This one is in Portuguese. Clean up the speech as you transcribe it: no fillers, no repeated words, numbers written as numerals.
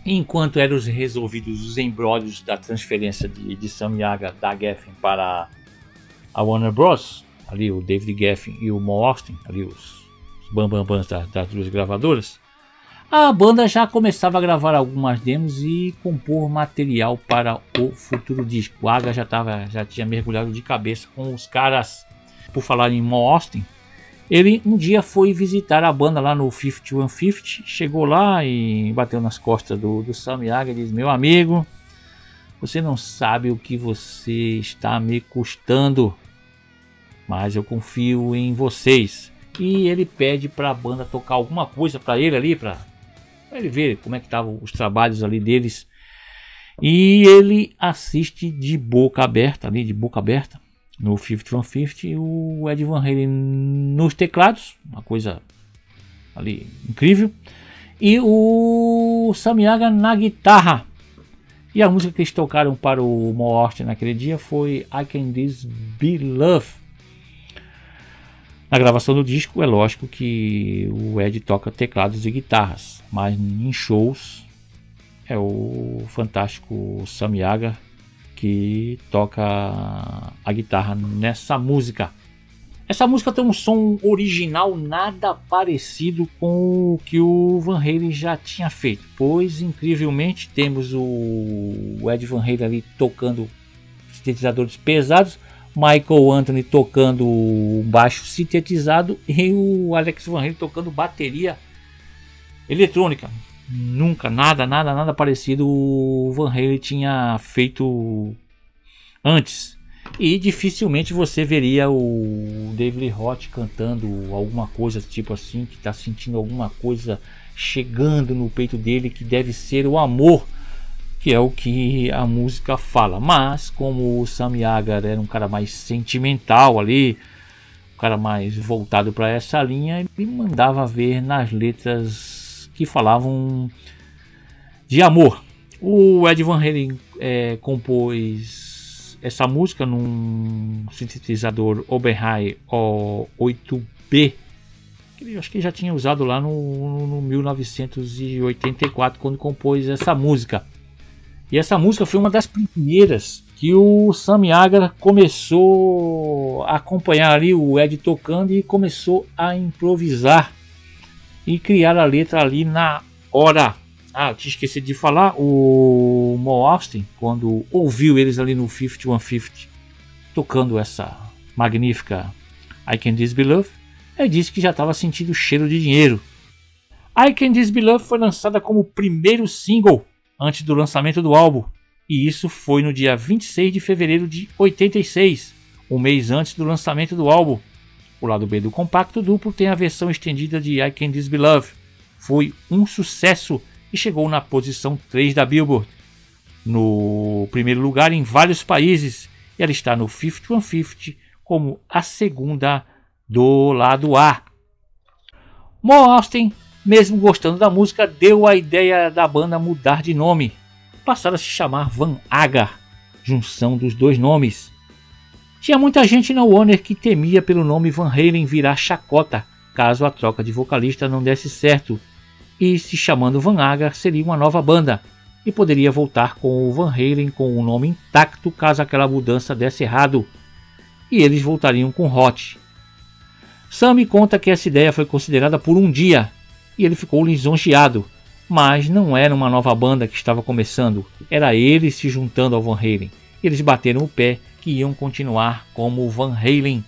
Enquanto eram resolvidos os embrólios da transferência de Sammy Hagar da Geffen para a Warner Bros., ali o David Geffen e o Mo Austin, ali os bambambãs das duas gravadoras, a banda já começava a gravar algumas demos e compor material para o futuro disco. O Hagar já tinha mergulhado de cabeça com os caras. Por falar em Mo Austin, ele um dia foi visitar a banda lá no 5150, chegou lá e bateu nas costas do Sammy Hagar e disse: meu amigo, você não sabe o que você está me custando, mas eu confio em vocês. E ele pede para a banda tocar alguma coisa para ele ali, para ele ver como é que estavam os trabalhos ali deles. E ele assiste de boca aberta, no 5150, o Ed Van Halen nos teclados, uma coisa ali incrível, e o Sammy Hagar na guitarra. E a música que eles tocaram para o Mo Austin naquele dia foi I Can This Be Love. Na gravação do disco é lógico que o Ed toca teclados e guitarras, mas em shows é o fantástico Sammy Hagar que toca a guitarra nessa música. Essa música tem um som original nada parecido com o que o Van Halen já tinha feito, pois incrivelmente temos o Ed Van Halen ali tocando sintetizadores pesados, Michael Anthony tocando baixo sintetizado e o Alex Van Halen tocando bateria eletrônica. Nunca, nada parecido o Van Halen tinha feito antes. E dificilmente você veria o David Lee Roth cantando alguma coisa tipo assim, que está sentindo alguma coisa chegando no peito dele, que deve ser o amor, que é o que a música fala. Mas como o Sammy Hagar era um cara mais sentimental ali, um cara mais voltado para essa linha, ele mandava ver nas letras que falavam de amor. O Ed Van Halen compôs essa música num sintetizador Oberheim O8B, que eu acho que já tinha usado lá no 1984, quando compôs essa música. E essa música foi uma das primeiras que o Sammy Hagar começou a acompanhar ali o Ed tocando e começou a improvisar e criar a letra ali na hora. Eu tinha esquecido de falar, o Mo Austin, quando ouviu eles ali no 5150 tocando essa magnífica I Can This Be Love, ele disse que já estava sentindo o cheiro de dinheiro. I Can This Be Love foi lançada como o primeiro single antes do lançamento do álbum, e isso foi no dia 26 de fevereiro de 86, um mês antes do lançamento do álbum. O lado B do compacto duplo tem a versão estendida de I Can This Be Love. Foi um sucesso e chegou na posição 3 da Billboard, no primeiro lugar em vários países, e ela está no 5150 como a segunda do lado A. Mo Austin, mesmo gostando da música, deu a ideia da banda mudar de nome, passar a se chamar Van Hagar, junção dos dois nomes. Tinha muita gente na Warner que temia pelo nome Van Halen virar chacota, caso a troca de vocalista não desse certo, e se chamando Van Hagar seria uma nova banda, e poderia voltar com o Van Halen com o nome intacto caso aquela mudança desse errado, e eles voltariam com Hot. Sammy conta que essa ideia foi considerada por um dia, e ele ficou lisonjeado, mas não era uma nova banda que estava começando, era ele se juntando ao Van Halen. Eles bateram o pé que iam continuar como Van Halen.